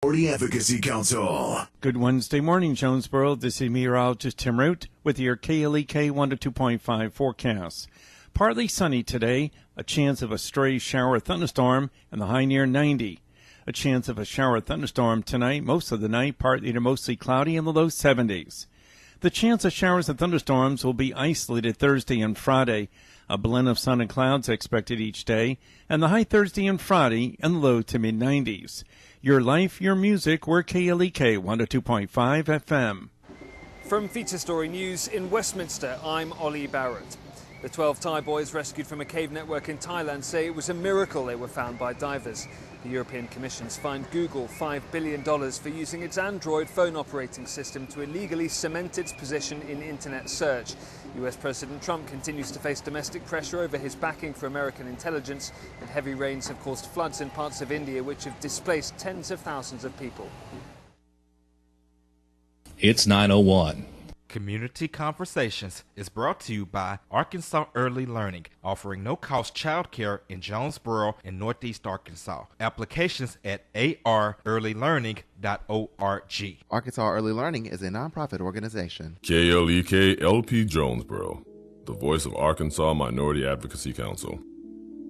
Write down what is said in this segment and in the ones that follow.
Minority Advocacy Council. Good Wednesday morning, Jonesboro. This is meteorologist Tim Root with your KLEK 102.5 forecast. Partly sunny today, a chance of a stray shower or thunderstorm, and the high near 90. A chance of a shower or thunderstorm tonight, most of the night, partly to mostly cloudy in the low 70s. The chance of showers and thunderstorms will be isolated Thursday and Friday. A blend of sun and clouds expected each day, and the high Thursday and Friday in the low to mid-90s. Your life, your music, we're KLEK 102.5 FM. From Feature Story News in Westminster, I'm Ollie Barrett. The 12 Thai boys rescued from a cave network in Thailand say it was a miracle they were found by divers. The European Commission's fined Google $5 billion for using its Android phone operating system to illegally cement its position in internet search. US President Trump continues to face domestic pressure over his backing for American intelligence, and heavy rains have caused floods in parts of India which have displaced tens of thousands of people. It's 9:01. Community Conversations is brought to you by Arkansas Early Learning, offering no-cost childcare in Jonesboro and Northeast Arkansas. Applications at arearlylearning.org. Arkansas Early Learning is a nonprofit organization. KLEK LP Jonesboro, the voice of Arkansas Minority Advocacy Council.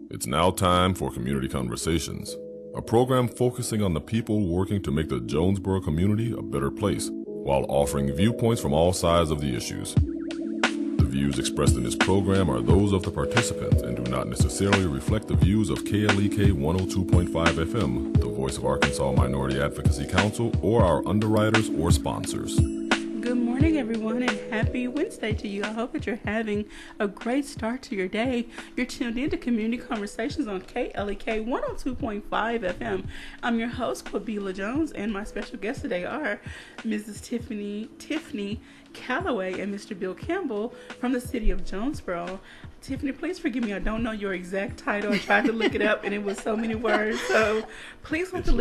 It's now time for Community Conversations, a program focusing on the people working to make the Jonesboro community a better place, while offering viewpoints from all sides of the issues. The views expressed in this program are those of the participants and do not necessarily reflect the views of KLEK 102.5 FM, the voice of Arkansas Minority Advocacy Council, or our underwriters or sponsors. Good morning, everyone, and happy Wednesday to you. I hope that you're having a great start to your day. You're tuned in to Community Conversations on KLEK 102.5 FM. I'm your host, Quabila Jones, and my special guests today are Mrs. Tiffny Calloway and Mr. Bill Campbell from the city of Jonesboro. Tiffany, please forgive me. I don't know your exact title. I tried to look it up, and it was so many words. So please let the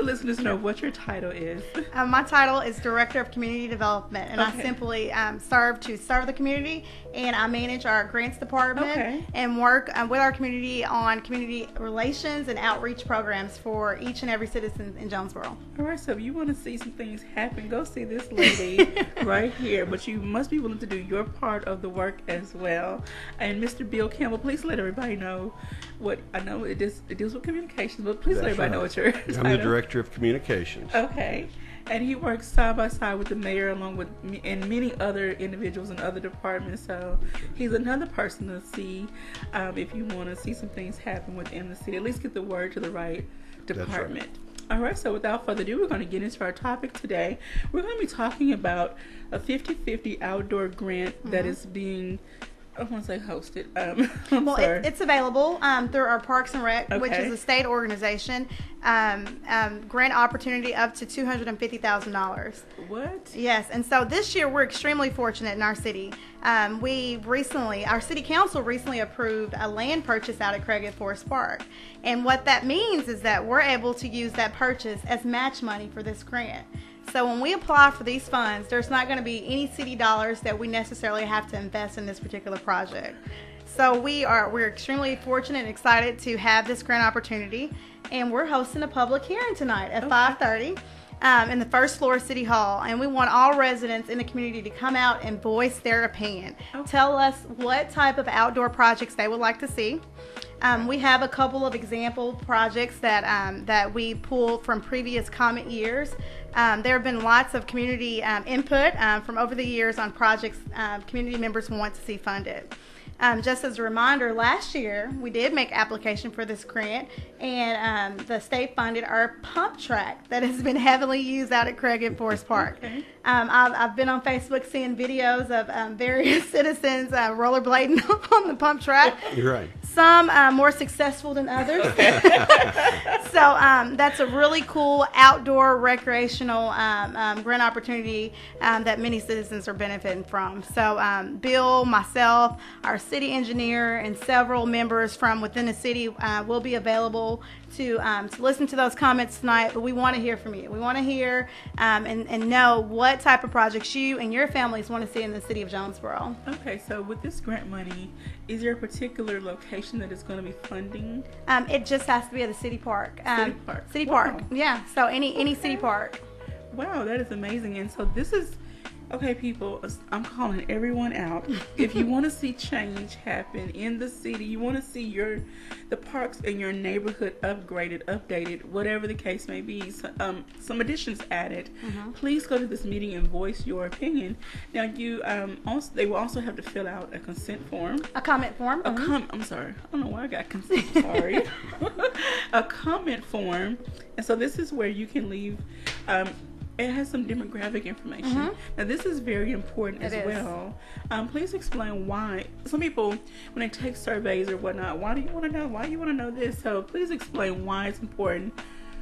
listeners know what your title is. My title is Director of Community Development, and I simply serve the community, and I manage our grants department and work with our community on community relations and outreach programs for each and every citizen in Jonesboro. All right, so if you want to see some things happen, go see this lady right here. But you must be willing to do your part of the work as well. And Mr. Bill Campbell, please let everybody know what I know. It deals with communications, but please let everybody know what your title. I'm the Director of Communications. Okay. And he works side by side with the mayor, along with me and many other individuals in other departments. So he's another person to see if you want to see some things happen within the city. At least get the word to the right department. That's right. All right, so without further ado, we're going to get into our topic today. We're going to be talking about a 50-50 outdoor grant that is being, I want to say hosted. It's available through our Parks and Rec, which is a state organization. Grant opportunity up to $250,000. What? Yes, and so this year we're extremely fortunate in our city. Our city council recently approved a land purchase out at Craighead Forest Park. And what that means is that we're able to use that purchase as match money for this grant. So when we apply for these funds, there's not going to be any city dollars that we necessarily have to invest in this particular project. So we're extremely fortunate and excited to have this grant opportunity, and we're hosting a public hearing tonight at 5:30 in the first floor of City Hall, and we want all residents in the community to come out and voice their opinion. Tell us what type of outdoor projects they would like to see. We have a couple of example projects that we pulled from previous comment years. There have been lots of community input from over the years on projects community members want to see funded. Just as a reminder, last year we did make application for this grant, and the state funded our pump track that has been heavily used out at Craighead Forest Park. I've been on Facebook seeing videos of various citizens rollerblading on the pump track. You're right. Some more successful than others. So that's a really cool outdoor recreational grant opportunity that many citizens are benefiting from. So Bill, myself, our city engineer, and several members from within the city will be available to listen to those comments tonight, but we want to hear from you. We want to hear and know what type of projects you and your families want to see in the city of Jonesboro. Okay, so with this grant money, is there a particular location that is going to be funding? It just has to be at the city park. City Wow. park. Yeah. So any city park. Wow, that is amazing. And so this is, okay, people, I'm calling everyone out. If you want to see change happen in the city, you want to see the parks in your neighborhood upgraded, updated, whatever the case may be, some additions added, please go to this meeting and voice your opinion. Now, they will also have to fill out a consent form. A comment form. I'm sorry. I don't know why I got consent. Sorry. A comment form. And so this is where you can leave... it has some demographic information. Now, this is very important as well. Please explain why. Some people, when they take surveys or whatnot, why do you want to know? Why do you want to know this? So please explain why it's important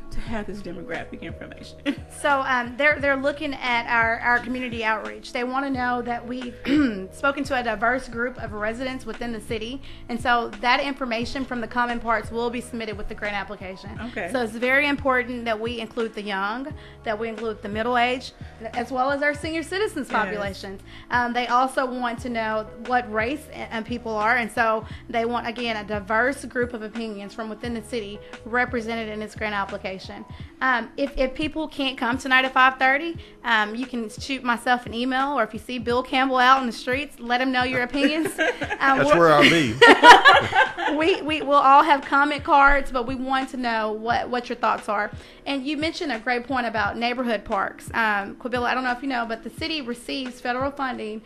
to have this demographic information. So they're looking at our community outreach. They want to know that we've spoken to a diverse group of residents within the city, and so that information from the common parts will be submitted with the grant application. Okay. So it's very important that we include the young, that we include the middle age, as well as our senior citizens populations. They also want to know what race and people are, and so they want, again, a diverse group of opinions from within the city represented in this grant application. If people can't come tonight at 5:30, you can shoot myself an email, or if you see Bill Campbell out in the streets, let him know your opinions. That's where I'll be. We will all have comment cards, but we want to know what your thoughts are. And you mentioned a great point about neighborhood parks. Quabilla, I don't know if you know, but the city receives federal funding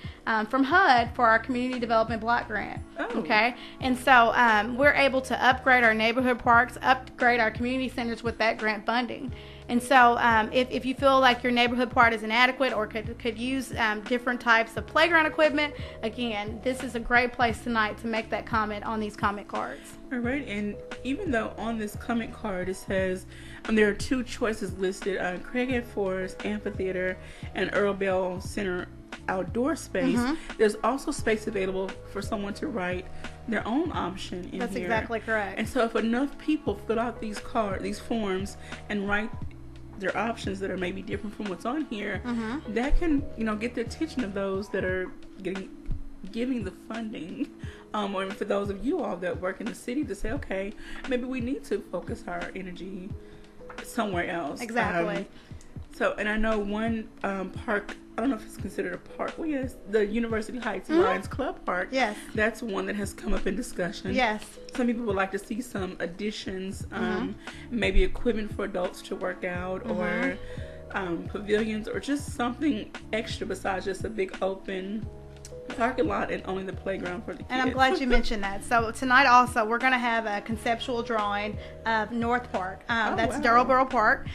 from HUD for our Community Development Block Grant. Okay? And so we're able to upgrade our neighborhood parks, upgrade our community centers with that grant funding. And so if you feel like your neighborhood park is inadequate or could use different types of playground equipment, again, this is a great place tonight to make that comment on these comment cards. All right, and even though on this comment card it says there are two choices listed, Craighead Forest Amphitheater and Earl Bell Center outdoor space, there's also space available for someone to write their own option in That's here. exactly correct. And so if enough people fill out these forms and write their options that are maybe different from what's on here, that can, get the attention of those that are giving the funding, or for those of you all that work in the city to say, okay, maybe we need to focus our energy somewhere else. Exactly. And I know one park, I don't know if it's considered a park. Well, yes, the University Heights Lions Club Park. Yes. That's one that has come up in discussion. Yes. Some people would like to see some additions, maybe equipment for adults to work out, or pavilions, or just something extra besides just a big open parking lot and only the playground for the kids. And I'm glad you mentioned that. So tonight also we're going to have a conceptual drawing of North Park. That's Jonesboro Park.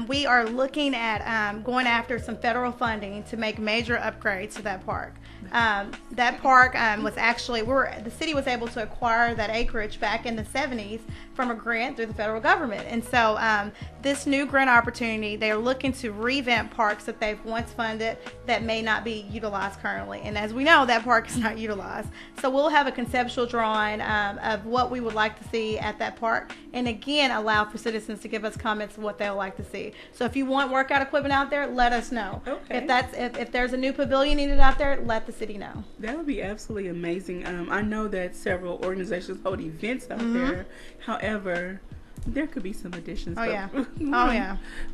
We are looking at going after some federal funding to make major upgrades to that park. That park was actually, the city was able to acquire that acreage back in the 70s from a grant through the federal government. And so this new grant opportunity, they're looking to revamp parks that they've once funded that may not be utilized currently. And as we know, that park is not utilized. So we'll have a conceptual drawing of what we would like to see at that park, and again allow for citizens to give us comments of what they would like to see. So if you want workout equipment out there, let us know. Okay. If there's a new pavilion needed out there, let the city know. That would be absolutely amazing. I know that several organizations hold events out there. However, there could be some additions. We're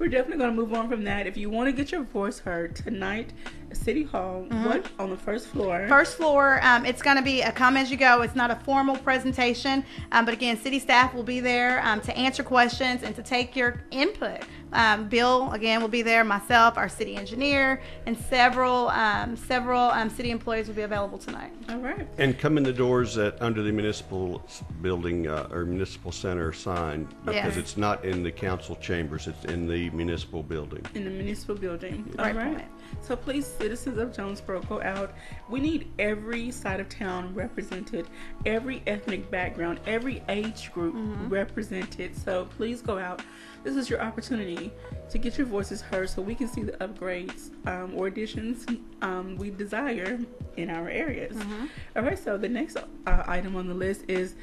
definitely going to move on from that. If you want to get your voice heard tonight at City Hall, what on the first floor? First floor, it's going to be a come as you go. It's not a formal presentation, but again, city staff will be there to answer questions and to take your input. Bill, again, will be there, myself, our city engineer, and several city employees will be available tonight. All right. And come in the doors under the municipal building or municipal center sign, because it's not in the council chambers, it's in the municipal building. In the municipal building. Right. All right. So please, citizens of Jonesboro, go out. We need every side of town represented, every ethnic background, every age group represented. So please go out this is your opportunity to get your voices heard so we can see the upgrades or additions we desire in our areas. All right, so the next item on the list is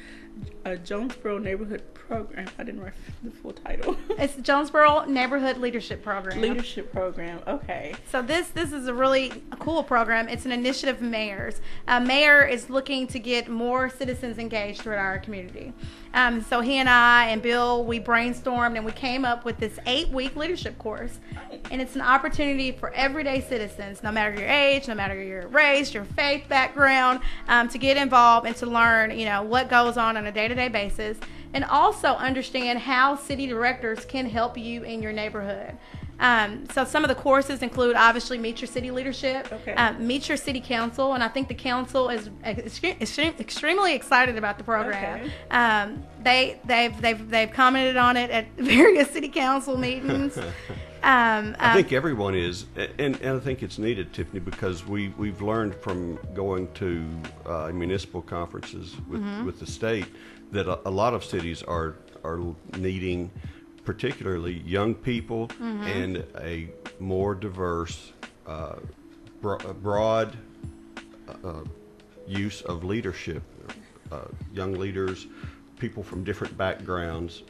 a Jonesboro neighborhood program. I didn't write the full title. It's the Jonesboro Neighborhood Leadership Program. Leadership Program, okay. So this is a really cool program. It's an initiative of mayors. Mayor is looking to get more citizens engaged throughout our community. So he and I and Bill, we brainstormed and we came up with this 8-week leadership course. And it's an opportunity for everyday citizens, no matter your age, no matter your race, your faith background, to get involved and to learn, what goes on a day-to-day basis, and also understand how city directors can help you in your neighborhood. So some of the courses include, obviously, Meet Your City Leadership, Meet Your City Council, and I think the council is extremely excited about the program. They've commented on it at various city council meetings. I think everyone is, and I think it's needed, Tiffany, because we've learned from going to municipal conferences with the state that a lot of cities are needing, particularly young people and a more diverse, broad use of leadership, young leaders, people from different backgrounds,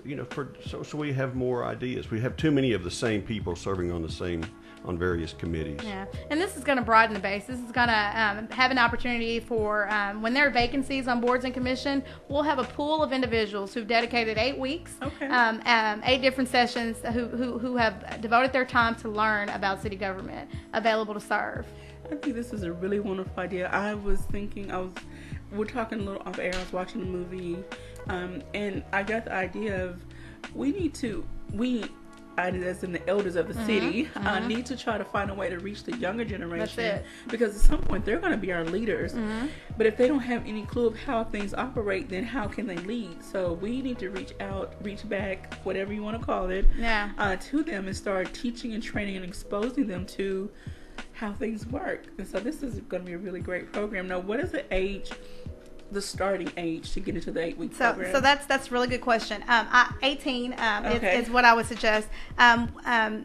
so we have more ideas. We have too many of the same people serving on various committees. Yeah, and this is going to broaden the base. This is going to have an opportunity for when there are vacancies on boards and commission, we'll have a pool of individuals who've dedicated 8 weeks, 8 different sessions, who have devoted their time to learn about city government, available to serve. I think this is a really wonderful idea. We're talking a little off air. I was watching the movie, and I got the idea of as in the elders of the city, need to try to find a way to reach the younger generation. Because at some point they're going to be our leaders. But if they don't have any clue of how things operate, then how can they lead? So we need to reach back, whatever you want to call it, to them and start teaching and training and exposing them to how things work. And so this is going to be a really great program. Now, what is the starting age to get into the 8-week program? So that's a really good question. 18 is what I would suggest. I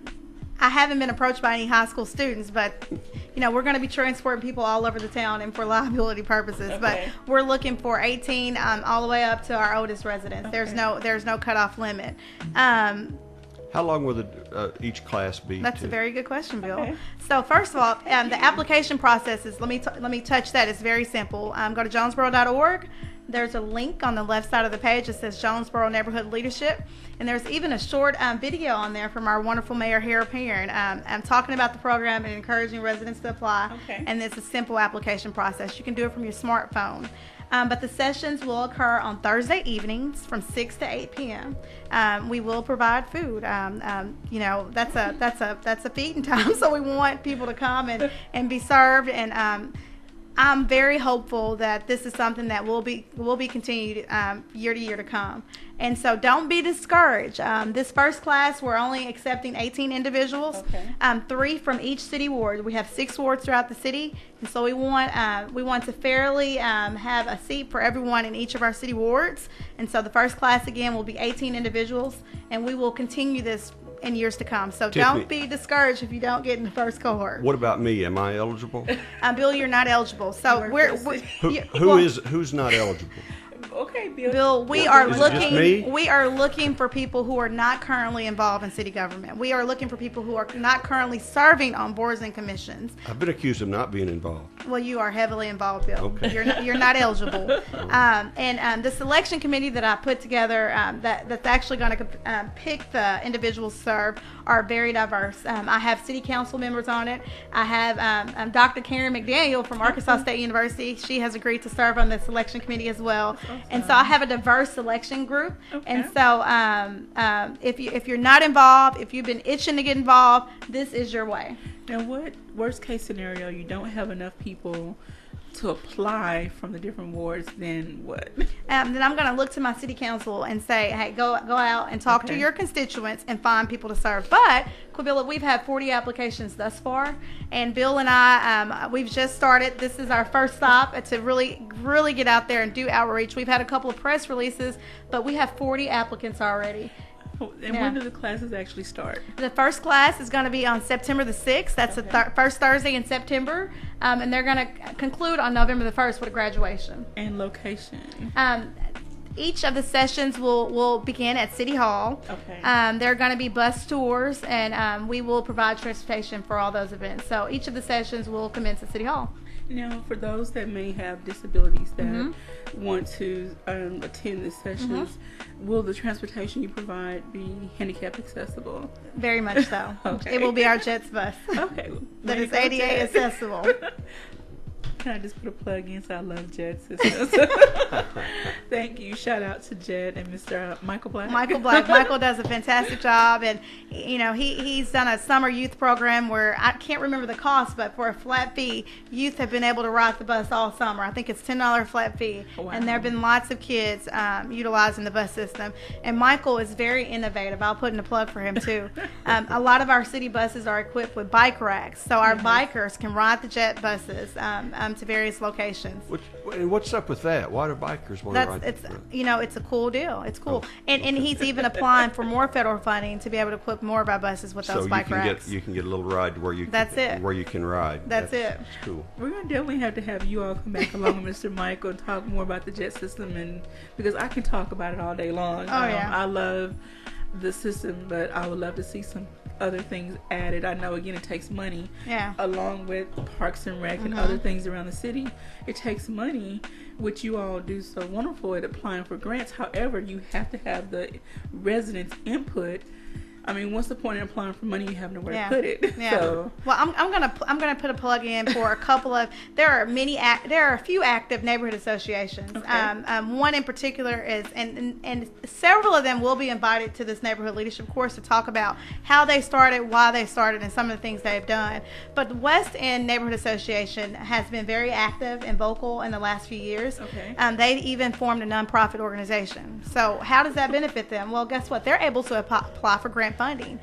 haven't been approached by any high school students, but we're going to be transporting people all over the town and for liability purposes. But we're looking for 18 all the way up to our oldest residents. There's no cutoff limit. How long will each class be? That's a very good question, Bill. So first of all, the application process is, let me touch that. It's very simple. Go to jonesboro.org. There's a link on the left side of the page that says Jonesboro Neighborhood Leadership. And there's even a short video on there from our wonderful Mayor Hera Perrin. I'm talking about the program and encouraging residents to apply. And it's a simple application process. You can do it from your smartphone. But the sessions will occur on Thursday evenings from 6 to 8 p.m. We will provide food. That's a feeding time, so we want people to come and be served. And I'm very hopeful that this is something that will be continued year to year to come. And so don't be discouraged. This first class, we're only accepting 18 individuals, 3 from each city ward. We have 6 wards throughout the city, and so we want to fairly have a seat for everyone in each of our city wards. And so the first class, again, will be 18 individuals, and we will continue this in years to come. So Tiffany, don't be discouraged if you don't get in the first cohort. What about me? Am I eligible? Bill, you're not eligible. So who's not eligible? Okay, Bill. Bill, we are looking for people who are not currently involved in city government. We are looking for people who are not currently serving on boards and commissions. I've been accused of not being involved. Well, you are heavily involved, Bill. Okay. You're not eligible. And the selection committee that I put together that's actually going to pick the individuals served are very diverse. I have city council members on it. I have Dr. Karen McDaniel from Arkansas State University. She has agreed to serve on the selection committee as well. And so I have a diverse selection group. And so if you're not involved, if you've been itching to get involved, this is your way. Now, what worst case scenario, you don't have enough people to apply from the different wards, then what? Then I'm going to look to my city council and say, hey, go out and talk to your constituents and find people to serve. But, Quabilla, we've had 40 applications thus far, and Bill and I, we've just started. This is our first stop to really get out there and do outreach. We've had a couple of press releases, but we have 40 applicants already. And when do the classes actually start? The first class is going to be on September the 6th. That's the first Thursday in September. And they're going to conclude on November the 1st with a graduation. And location? Each of the sessions will begin at City Hall. Okay. There are going to be bus tours, and we will provide transportation for all those events. So each of the sessions will commence at City Hall. Now, for those that may have disabilities that want to attend the sessions, will the transportation you provide be handicap accessible? Very much so. Okay. It will be our JETS bus. Okay. That is ADA accessible. Can I just put a plug in? So I love Jet Systems. Thank you. Shout out to Jet and Mr. Michael Black. Michael does a fantastic job, and he's done a summer youth program where I can't remember the cost, but for a flat fee, youth have been able to ride the bus all summer. I think it's $10 flat fee, and there have been lots of kids utilizing the bus system. And Michael is very innovative. I'll put in a plug for him too. A lot of our city buses are equipped with bike racks, so our bikers can ride the Jet buses to various locations. What's up with that? Why do bikers want to ride? It's a cool deal. It's cool, and he's even applying for more federal funding to be able to equip more of our buses with those bike racks. You can get a little ride where you can ride. That's it. That's cool. We're gonna definitely have to have you all come back along with Mr. Michael and talk more about the Jet system, and because I can talk about it all day long. I love the system, but I would love to see some other things added. I know, again, it takes money. Yeah. Along with Parks and Rec and other things around the city, it takes money, which you all do so wonderful at applying for grants. However, you have to have the residents' input. I mean, what's the point in applying for money you have nowhere to put it? Yeah. So. Well, I'm gonna put a plug in for a couple of. There are a few active neighborhood associations. Okay. One in particular is, and several of them will be invited to this neighborhood leadership course to talk about how they started, why they started, and some of the things they've done. But the West End Neighborhood Association has been very active and vocal in the last few years. Okay. They even formed a nonprofit organization. So how does that benefit them? Well, guess what? They're able to apply for grant funding.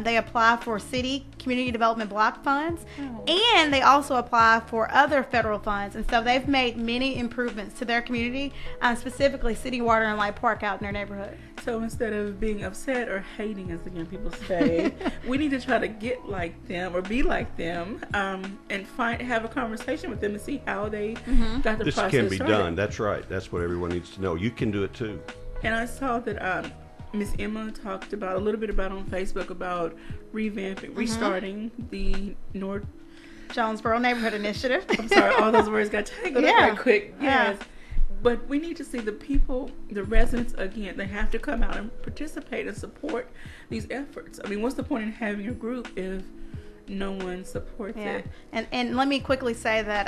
They apply for city community development block funds, and they also apply for other federal funds. And so they've made many improvements to their community, specifically city water and light park out in their neighborhood. So instead of being upset or hating, as the young people say, we need to try to get like them or be like them, and have a conversation with them and see how they got the process started. This can be done. That's right. That's what everyone needs to know. You can do it too. And I saw that Miss Emma talked about a little bit about on Facebook about revamping, restarting the North Jonesboro Neighborhood Initiative. I'm sorry, all those words got tangled up right quick. Yes. But we need to see the people, the residents, again, they have to come out and participate and support these efforts. I mean, what's the point in having a group if no one supports it? And let me quickly say that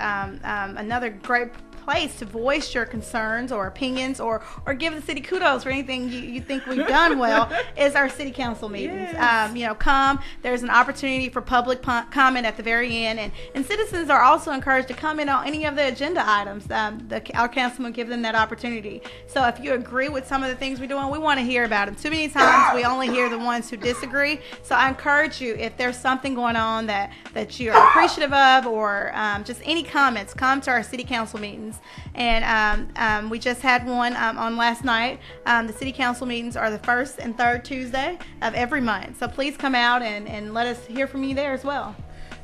another great place to voice your concerns or opinions or give the city kudos for anything you think we've done well is our city council meetings. Yes. Come. There's an opportunity for public comment at the very end, and citizens are also encouraged to comment on any of the agenda items. Our councilman give them that opportunity. So if you agree with some of the things we're doing, we want to hear about them. Too many times we only hear the ones who disagree. So I encourage you, if there's something going on that you are appreciative of, or just any comments, come to our city council meetings. And we just had one on last night. The city council meetings are the first and third Tuesday of every month. So please come out and let us hear from you there as well.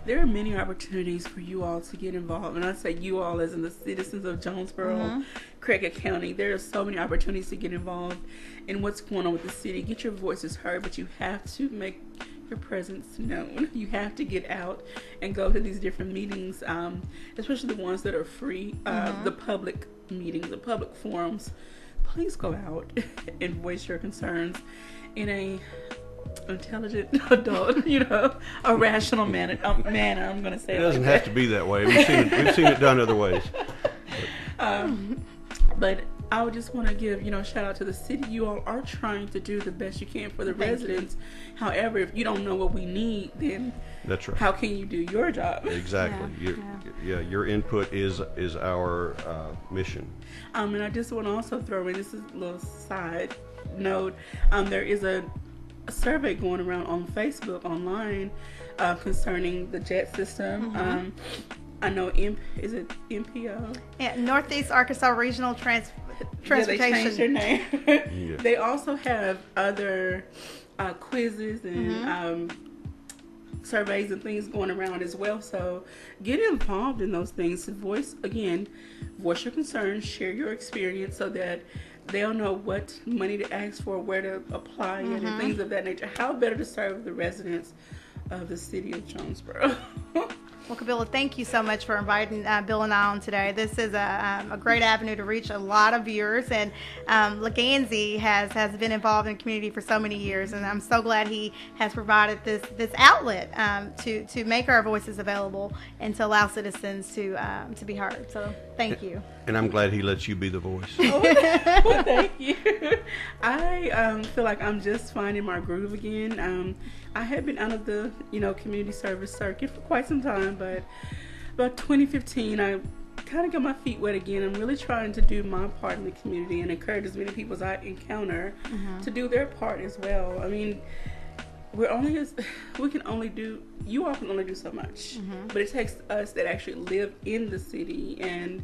There are many opportunities for you all to get involved. And I say you all as in the citizens of Jonesboro, Craighead County. There are so many opportunities to get involved in what's going on with the city. Get your voices heard, but you have to make your presence known. You have to get out and go to these different meetings, especially the ones that are free, the public meetings, the public forums. Please go out and voice your concerns in a intelligent adult, a rational manner. I'm going to say it doesn't have to be that way. We've seen it done other ways. But I would just want to give, shout out to the city. You all are trying to do the best you can for the residents. However, if you don't know what we need, then that's right. How can you do your job? Exactly. Your input is our mission. And I just want to also throw in, this is a little side note, there is a survey going around on Facebook online concerning the JET system. I know, is it MPO? Yeah, Northeast Arkansas Regional Transportation. Yeah, they changed their name. Yeah. They also have other quizzes and surveys and things going around as well. So get involved in those things. Voice your concerns, share your experience so that they'll know what money to ask for, where to apply it, and things of that nature. How better to serve the residents of the city of Jonesboro. Well, Camilla, thank you so much for inviting Bill and I on today. This is a great avenue to reach a lot of viewers, and Leganzi has been involved in the community for so many years, and I'm so glad he has provided this outlet to make our voices available and to allow citizens to be heard. So thank you. And I'm glad he lets you be the voice. Well, thank you. I feel like I'm just finding my groove again. I had been out of the community service circuit for quite some time, but about 2015 I kind of got my feet wet again. I'm really trying to do my part in the community and encourage as many people as I encounter to do their part as well. I mean, you all can only do so much, but it takes us that actually live in the city and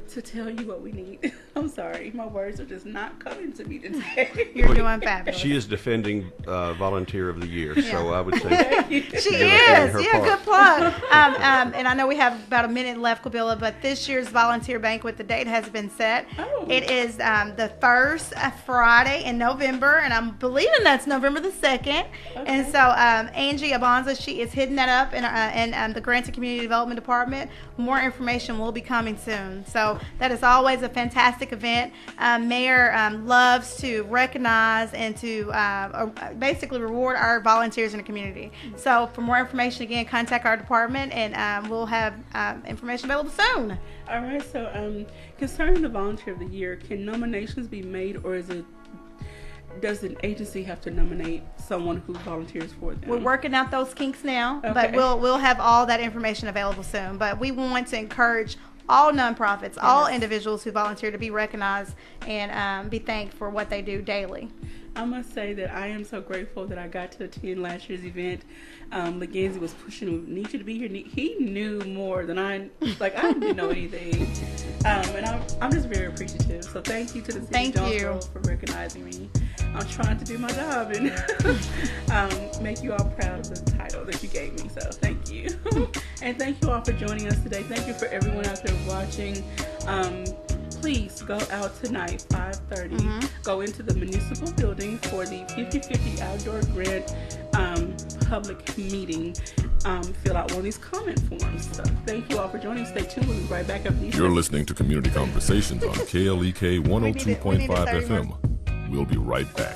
to tell you what we need. I'm sorry, my words are just not coming to me today. You're doing fabulous. She is defending Volunteer of the Year, so I would say she is. Yeah, good plug. And I know we have about a minute left, Kabila, but this year's volunteer banquet, the date has been set. Oh. It is the first Friday in November, and I'm believing that's November the 2nd. Okay. And so Angie Abanza, she is hitting that up in the Grants and Community Development Department. More information will be coming soon. So that is always a fantastic event. Mayor loves to recognize and to basically reward our volunteers in the community. So for more information, again, contact our department, and we'll have information available soon. All right, so concerning the Volunteer of the Year, can nominations be made, or does an agency have to nominate someone who volunteers for them? We're working out those kinks now, Okay. but we'll have all that information available soon. But we want to encourage all nonprofits, all individuals who volunteer to be recognized and be thanked for what they do daily. I must say that I am so grateful that I got to attend last year's event. Leganzi was pushing, need you to be here. He knew more than I didn't know anything. And I'm just very appreciative. So thank you to the city of Jonesboro for recognizing me. I'm trying to do my job and make you all proud of the title that you gave me. So thank you. And thank you all for joining us today. Thank you for everyone out there watching. Please go out tonight, 5:30. Go into the municipal building for the 50/50 outdoor grant public meeting. Fill out one of these comment forms. So thank you all for joining. Stay tuned. We'll be right back up these. You're listening to Community Conversations on KLEK 102.5 FM. We'll be right back.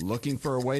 Looking for a way to